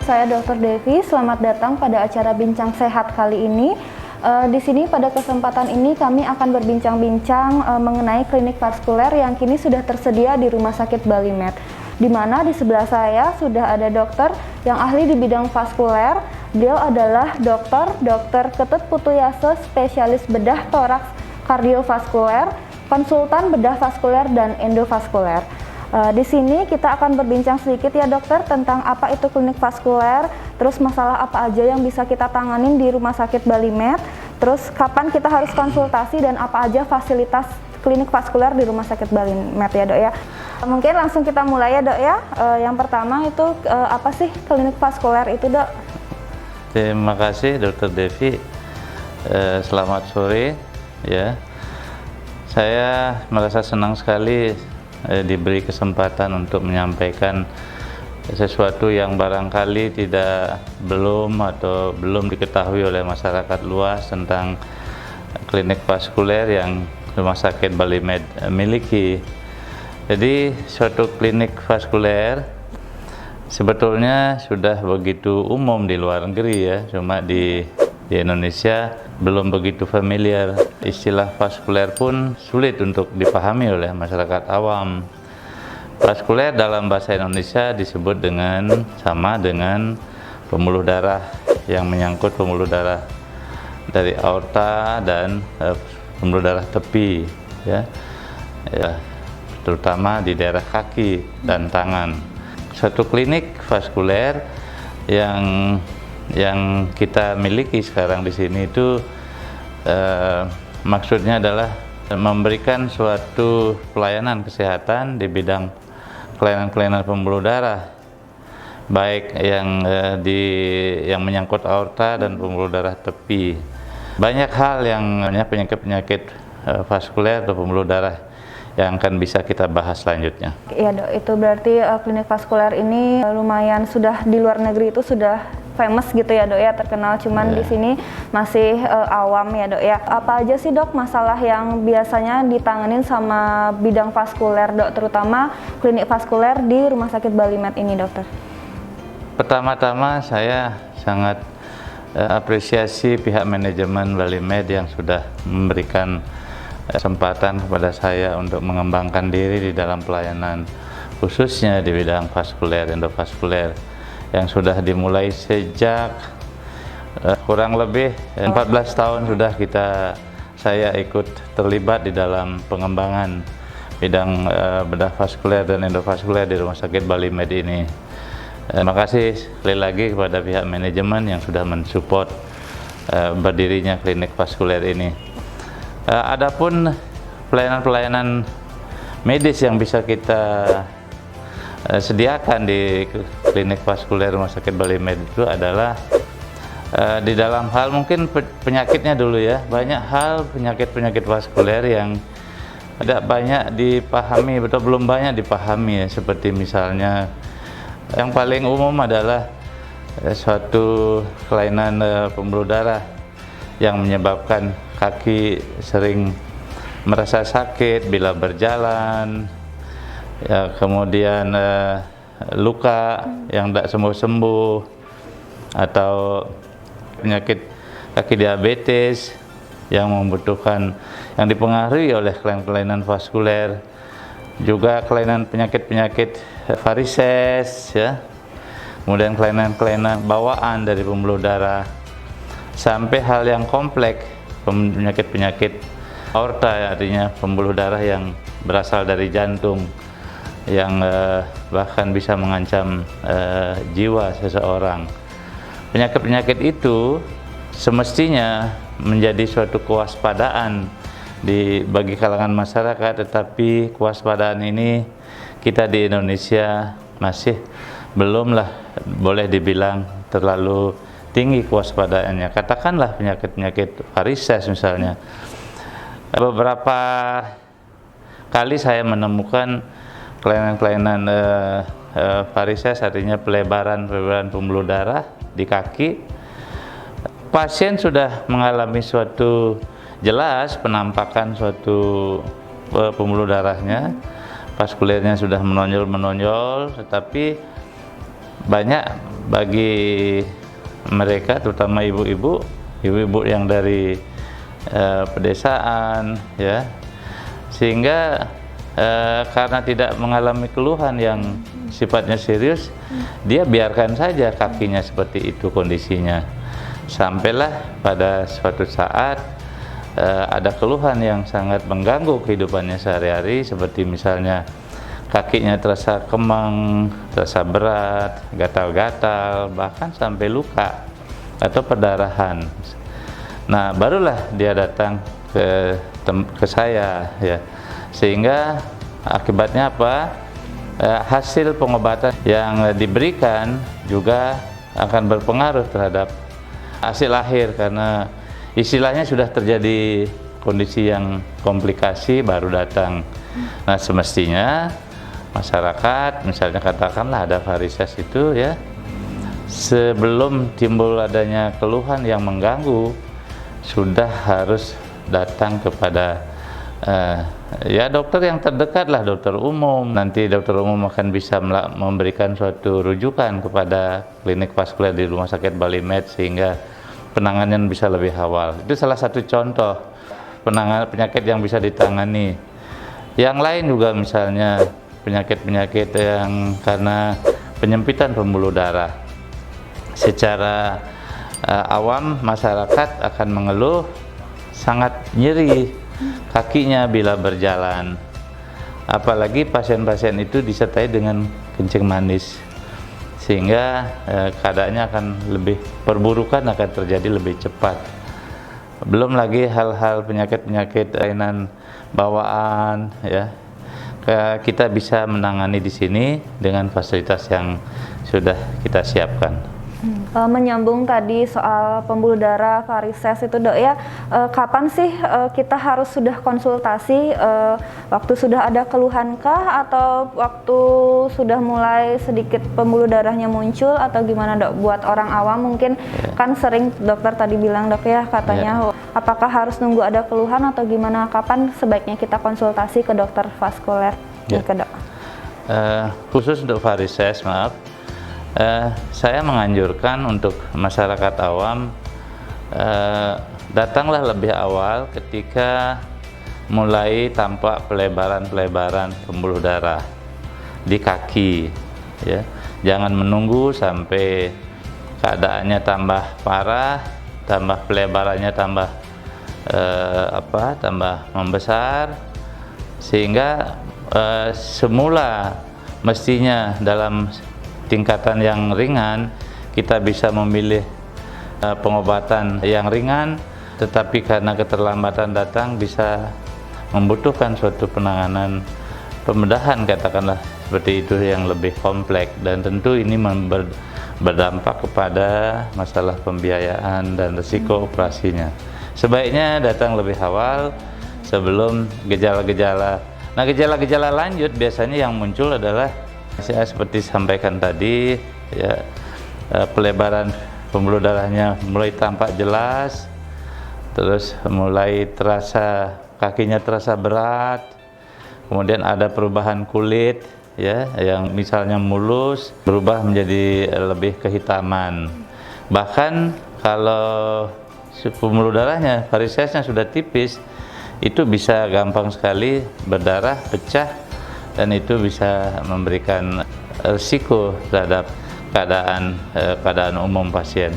Saya Dr. Devi, selamat datang pada acara Bincang Sehat kali ini. Di sini pada kesempatan ini kami akan berbincang-bincang mengenai klinik vaskuler yang kini sudah tersedia di Rumah Sakit Bali Med. Di mana di sebelah saya sudah ada dokter yang ahli di bidang vaskuler. Beliau adalah Dr. Ketut Putuyase, spesialis bedah toraks kardiovaskuler, konsultan bedah vaskuler dan endovaskuler. Di sini kita akan berbincang sedikit ya dokter tentang apa itu klinik vaskuler, terus masalah apa aja yang bisa kita tanganin di Rumah Sakit Bali Med, terus kapan kita harus konsultasi dan apa aja fasilitas klinik vaskuler di Rumah Sakit Bali Med ya dok ya. Mungkin langsung kita mulai ya dok ya. Yang pertama itu apa sih klinik vaskuler itu dok? Terima kasih Dr. Devi. Selamat sore ya. Saya merasa senang sekali diberi kesempatan untuk menyampaikan sesuatu yang barangkali belum diketahui oleh masyarakat luas tentang klinik vaskuler yang Rumah Sakit Bali Med miliki. Jadi suatu klinik vaskuler sebetulnya sudah begitu umum di luar negeri ya, cuma di Indonesia belum begitu familiar. Istilah vaskuler pun sulit untuk dipahami oleh masyarakat awam. Vaskuler dalam bahasa Indonesia disebut sama dengan pembuluh darah yang menyangkut pembuluh darah dari aorta dan pembuluh darah tepi ya, terutama di daerah kaki dan tangan. Suatu klinik vaskuler yang kita miliki sekarang di sini itu maksudnya adalah memberikan suatu pelayanan kesehatan di bidang kelainan-kelainan pembuluh darah, baik yang menyangkut aorta dan pembuluh darah tepi. Banyak hal yang penyakit-penyakit vaskuler atau pembuluh darah yang akan bisa kita bahas selanjutnya. Iya dok, itu berarti klinik vaskuler ini lumayan sudah di luar negeri itu sudah famous gitu ya dok ya, terkenal, cuman di sini masih awam ya dok ya. Apa aja sih dok masalah yang biasanya ditanganin sama bidang vaskuler dok, terutama klinik vaskuler di Rumah Sakit Bali Med ini dokter? Pertama-tama saya sangat apresiasi pihak manajemen Bali Med yang sudah memberikan kesempatan kepada saya untuk mengembangkan diri di dalam pelayanan khususnya di bidang vaskuler, endovaskuler yang sudah dimulai sejak kurang lebih 14 tahun sudah saya ikut terlibat di dalam pengembangan bidang bedah vaskuler dan endovaskuler di Rumah Sakit Bali Med ini. Terima kasih sekali lagi kepada pihak manajemen yang sudah mensupport berdirinya klinik vaskuler ini. Adapun pelayanan-pelayanan medis yang bisa kita sediakan di klinik vaskuler Rumah Sakit Bali Med itu adalah di dalam hal mungkin penyakitnya dulu ya. Banyak hal penyakit-penyakit vaskuler yang tidak banyak dipahami atau belum banyak dipahami ya, seperti misalnya yang paling umum adalah suatu kelainan pembuluh darah yang menyebabkan kaki sering merasa sakit bila berjalan. Ya, kemudian luka yang tidak sembuh-sembuh, atau penyakit kaki diabetes yang dipengaruhi oleh kelainan vaskuler, juga kelainan penyakit varises ya, kemudian kelainan bawaan dari pembuluh darah, sampai hal yang kompleks, penyakit aorta, artinya pembuluh darah yang berasal dari jantung yang bahkan bisa mengancam jiwa seseorang. Penyakit-penyakit itu semestinya menjadi suatu kewaspadaan bagi kalangan masyarakat, tetapi kewaspadaan ini kita di Indonesia masih belumlah boleh dibilang terlalu tinggi kewaspadaannya. Katakanlah penyakit-penyakit varises misalnya. Beberapa kali saya menemukan kelainan-kelainan varises, artinya pelebaran pembuluh darah di kaki. Pasien sudah mengalami suatu jelas penampakan suatu pembuluh darahnya, vaskulernya sudah menonjol, tetapi banyak bagi mereka, terutama ibu-ibu yang dari pedesaan, ya, sehingga karena tidak mengalami keluhan yang sifatnya serius, dia biarkan saja kakinya seperti itu kondisinya. Sampailah pada suatu saat ada keluhan yang sangat mengganggu kehidupannya sehari-hari, seperti misalnya kakinya terasa kemang, terasa berat, gatal-gatal, bahkan sampai luka atau perdarahan. Nah, barulah dia datang ke saya, ya. Sehingga akibatnya apa? Hasil pengobatan yang diberikan juga akan berpengaruh terhadap hasil akhir, karena istilahnya sudah terjadi kondisi yang komplikasi baru datang. Nah, semestinya masyarakat, misalnya katakanlah ada varises itu, ya, sebelum timbul adanya keluhan yang mengganggu, sudah harus datang kepada ya dokter yang terdekat lah, dokter umum. Nanti dokter umum akan bisa memberikan suatu rujukan kepada klinik vaskuler di Rumah Sakit Bali Med, sehingga penanganan bisa lebih awal. Itu salah satu contoh penanganan penyakit yang bisa ditangani. Yang lain juga misalnya penyakit-penyakit yang karena penyempitan pembuluh darah. Secara awam masyarakat akan mengeluh sangat nyeri kakinya bila berjalan, apalagi pasien-pasien itu disertai dengan kencing manis, sehingga keadaannya akan lebih, perburukan akan terjadi lebih cepat. Belum lagi hal-hal penyakit-penyakit kelainan bawaan, ya, kita bisa menangani di sini dengan fasilitas yang sudah kita siapkan. Menyambung tadi soal pembuluh darah, varises itu, Dok, ya, kapan sih kita harus sudah konsultasi? Waktu sudah ada keluhankah, atau waktu sudah mulai sedikit pembuluh darahnya muncul, atau gimana, Dok? Buat orang awam mungkin kan sering dokter tadi bilang, Dok, ya, katanya apakah harus nunggu ada keluhan atau gimana? Kapan sebaiknya kita konsultasi ke dokter vaskuler? Dok. Khusus untuk varises, maaf, saya menganjurkan untuk masyarakat awam datanglah lebih awal ketika mulai tampak pelebaran-pelebaran pembuluh darah di kaki, ya. Jangan menunggu sampai keadaannya tambah parah, tambah pelebarannya tambah tambah membesar, sehingga semula mestinya dalam tingkatan yang ringan kita bisa memilih pengobatan yang ringan, tetapi karena keterlambatan datang bisa membutuhkan suatu penanganan pembedahan, katakanlah seperti itu, yang lebih kompleks, dan tentu ini berdampak kepada masalah pembiayaan dan risiko operasinya. Sebaiknya datang lebih awal sebelum gejala-gejala. Nah, gejala-gejala lanjut biasanya yang muncul adalah saya seperti sampaikan tadi, ya, pelebaran pembuluh darahnya mulai tampak jelas, terus mulai terasa kakinya terasa berat, kemudian ada perubahan kulit, ya, yang misalnya mulus berubah menjadi lebih kehitaman. Bahkan kalau pembuluh darahnya, varisesnya sudah tipis, itu bisa gampang sekali berdarah, pecah, dan itu bisa memberikan risiko terhadap keadaan umum pasien.